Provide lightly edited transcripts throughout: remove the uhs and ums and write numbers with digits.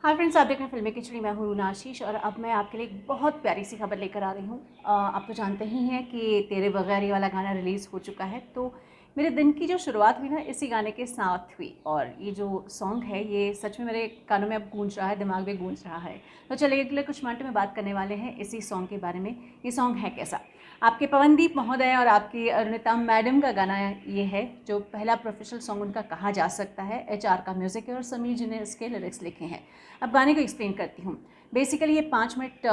Hi friends, आप देख रहे हैं फिल्मी खिचड़ी। मैं हूँ रूना आशीष और अब मैं आपके लिए एक बहुत प्यारी सी खबर लेकर आ रही हूँ। आप तो जानते ही हैं कि तेरे बगैर ये वाला गाना रिलीज़ हो चुका है। तो मेरे दिन की जो शुरुआत हुई ना, इसी गाने के साथ हुई। और ये जो सॉन्ग है ये सच में मेरे कानों में अब गूंज रहा है, दिमाग में गूंज रहा है। तो चलिए अगले कुछ मिनट में बात करने वाले हैं इसी सॉन्ग के बारे में। ये सॉन्ग है कैसा। आपके पवनदीप महोदय और आपकी अरुणिता मैडम का गाना ये है, जो पहला प्रोफेशनल सॉन्ग उनका कहा जा सकता है। HR का म्यूज़िक है और समीर जी ने इसके लिरिक्स लिखे हैं। अब गाने को एक्सप्लेन करती हूँ। बेसिकली ये 5 मिनट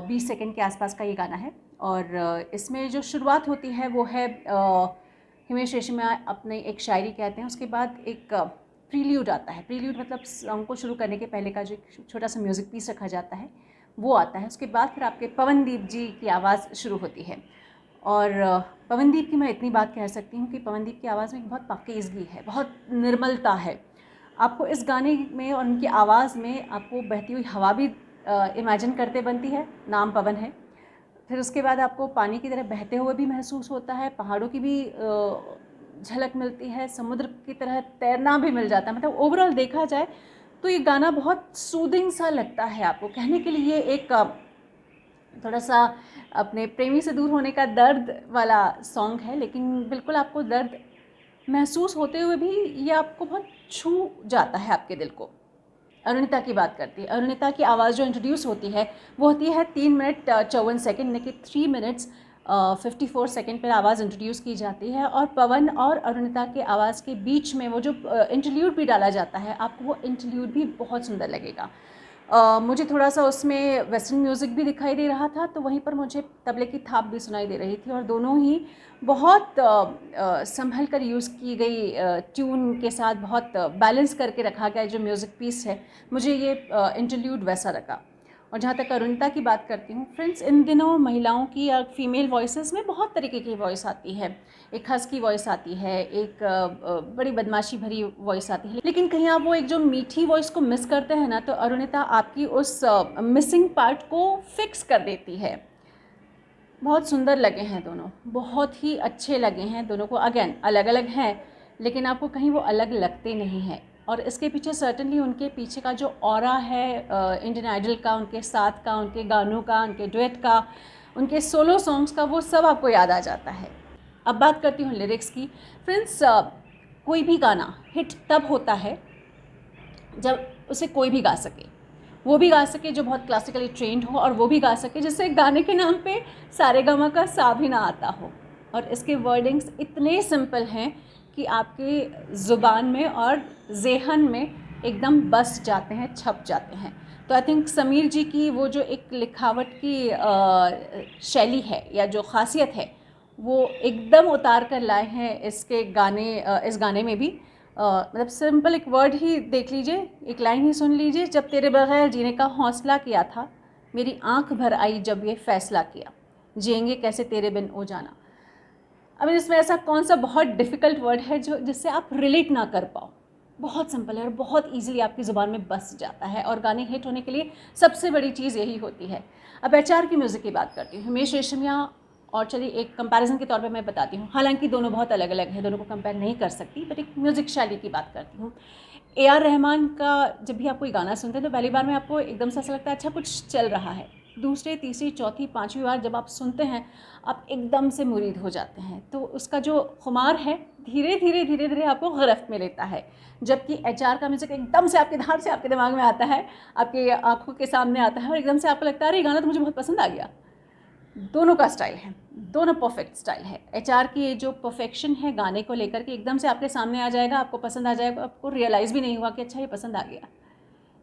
20 सेकेंड के आसपास का ये गाना है। और इसमें जो शुरुआत होती है वो है हिमेश रेशमिया अपने एक शायरी कहते हैं, उसके बाद एक प्रील्यूड आता है। प्रील्यूड मतलब सॉन्ग को शुरू करने के पहले का जो छोटा सा म्यूज़िक पीस रखा जाता है वो आता है। उसके बाद फिर आपके पवनदीप जी की आवाज़ शुरू होती है। और पवनदीप की मैं इतनी बात कह सकती हूँ कि पवनदीप की आवाज़ में बहुत पाकीज़गी है, बहुत निर्मलता है। आपको इस गाने में और उनकी आवाज़ में आपको बहती हुई हवा भी इमेजिन करते बनती है, नाम पवन है। फिर उसके बाद आपको पानी की तरह बहते हुए भी महसूस होता है, पहाड़ों की भी झलक मिलती है, समुद्र की तरह तैरना भी मिल जाता है। मतलब ओवरऑल देखा जाए तो ये गाना बहुत सूदिंग सा लगता है आपको। कहने के लिए एक थोड़ा सा अपने प्रेमी से दूर होने का दर्द वाला सॉन्ग है, लेकिन बिल्कुल आपको दर्द महसूस होते हुए भी ये आपको बहुत छू जाता है आपके दिल को। अरुणिता की बात करती है। अरुणिता की आवाज़ जो इंट्रोड्यूस होती है वो होती है 3 मिनट 54 सेकेंड, यानी कि 3 मिनट्स 54 सेकेंड पर आवाज़ इंट्रोड्यूस की जाती है। और पवन और अरुणिता के आवाज़ के बीच में वो जो इंटरल्यूड भी डाला जाता है, आपको वो इंटरल्यूड भी बहुत सुंदर लगेगा। मुझे थोड़ा सा उसमें वेस्टर्न म्यूज़िक भी दिखाई दे रहा था, तो वहीं पर मुझे तबले की थाप भी सुनाई दे रही थी। और दोनों ही बहुत संभल कर यूज़ की गई ट्यून के साथ बहुत बैलेंस करके रखा गया जो म्यूज़िक पीस है। मुझे ये इंटरल्यूड वैसा लगा। और जहाँ तक अरुणिता की बात करती हूँ, फ्रेंड्स, इन दिनों महिलाओं की या फीमेल वॉइसेस में बहुत तरीके की वॉइस आती है। एक हस्की वॉइस आती है, एक बड़ी बदमाशी भरी वॉइस आती है, लेकिन कहीं आप वो एक जो मीठी वॉइस को मिस करते हैं ना, तो अरुणिता आपकी उस मिसिंग पार्ट को फिक्स कर देती है। बहुत सुंदर लगे हैं दोनों, बहुत ही अच्छे लगे हैं दोनों को। अगेन अलग अलग हैं, लेकिन आपको कहीं वो अलग लगते नहीं हैं। और इसके पीछे सर्टनली उनके पीछे का जो ऑरा है इंडियन आइडल का, उनके साथ का, उनके गानों का, उनके डुएट का, उनके सोलो सॉन्ग्स का, वो सब आपको याद आ जाता है। अब बात करती हूँ लिरिक्स की। फ्रेंड्स, कोई भी गाना हिट तब होता है जब उसे कोई भी गा सके। वो भी गा सके जो बहुत क्लासिकली ट्रेंड हो, और वो भी गा सके जिससे गाने के नाम पे सारेगामा का सा भी ना आता हो। और इसके वर्डिंग्स इतने सिंपल हैं कि आपके ज़ुबान में और ज़ेहन में एकदम बस जाते हैं, छप जाते हैं। तो आई थिंक समीर जी की वो जो एक लिखावट की शैली है या जो खासियत है, वो एकदम उतार कर लाए हैं इसके गाने इस गाने में भी। मतलब सिंपल एक वर्ड ही देख लीजिए, एक लाइन ही सुन लीजिए। जब तेरे बगैर जीने का हौसला किया था, मेरी आंख भर आई जब ये फैसला किया, जिएंगे कैसे तेरे बिन ओ जाना। अब इसमें ऐसा कौन सा बहुत डिफ़िकल्ट वर्ड है जो जिससे आप रिलेट ना कर पाओ। बहुत सिंपल है और बहुत ईजिली आपकी ज़ुबान में बस जाता है। और गाने हिट होने के लिए सबसे बड़ी चीज़ यही होती है। अब HR की म्यूज़िक की बात करती हूँ। हिमेश रेशमिया, और चलिए एक कंपैरिजन के तौर पे मैं बताती हूँ, हालांकि दोनों बहुत अलग अलग हैं, दोनों को कंपेयर नहीं कर सकती, बट एक म्यूज़िक शैली की बात करती हूँ। AR रहमान का जब भी आप कोई गाना सुनते हैं तो पहली बार में आपको एकदम से ऐसा लगता है अच्छा कुछ चल रहा है। दूसरे, तीसरी, चौथी, पाँचवीं बार जब आप सुनते हैं, आप एकदम से मुरीद हो जाते हैं। तो उसका जो खुमार है धीरे धीरे धीरे धीरे आपको गिरफ्त में लेता है। जबकि HR का म्यूज़िक एकदम से आपके धार से आपके दिमाग में आता है, आपकी आंखों के सामने आता है, और एकदम से आपको लगता है अरे गाना तो मुझे बहुत पसंद आ गया। दोनों का स्टाइल है, दोनों परफेक्ट स्टाइल है। HR की ये जो परफेक्शन है गाने को लेकर के, एकदम से आपके सामने आ जाएगा, आपको पसंद आ जाएगा, आपको रियलाइज़ भी नहीं हुआ कि अच्छा ये पसंद आ गया।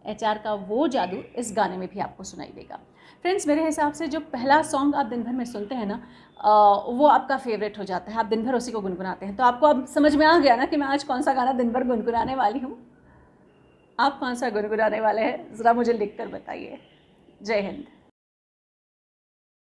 HR का वो जादू इस गाने में भी आपको सुनाई देगा। फ्रेंड्स, मेरे हिसाब से जो पहला सॉन्ग आप दिन भर में सुनते हैं ना, वो आपका फेवरेट हो जाता है, आप दिन भर उसी को गुनगुनाते हैं। तो आपको अब समझ में आ गया ना कि मैं आज कौन सा गाना दिन भर गुनगुनाने वाली हूँ। आप कौन सा गुनगुनाने वाले हैं, ज़रा मुझे लिख कर बताइए। जय हिंद।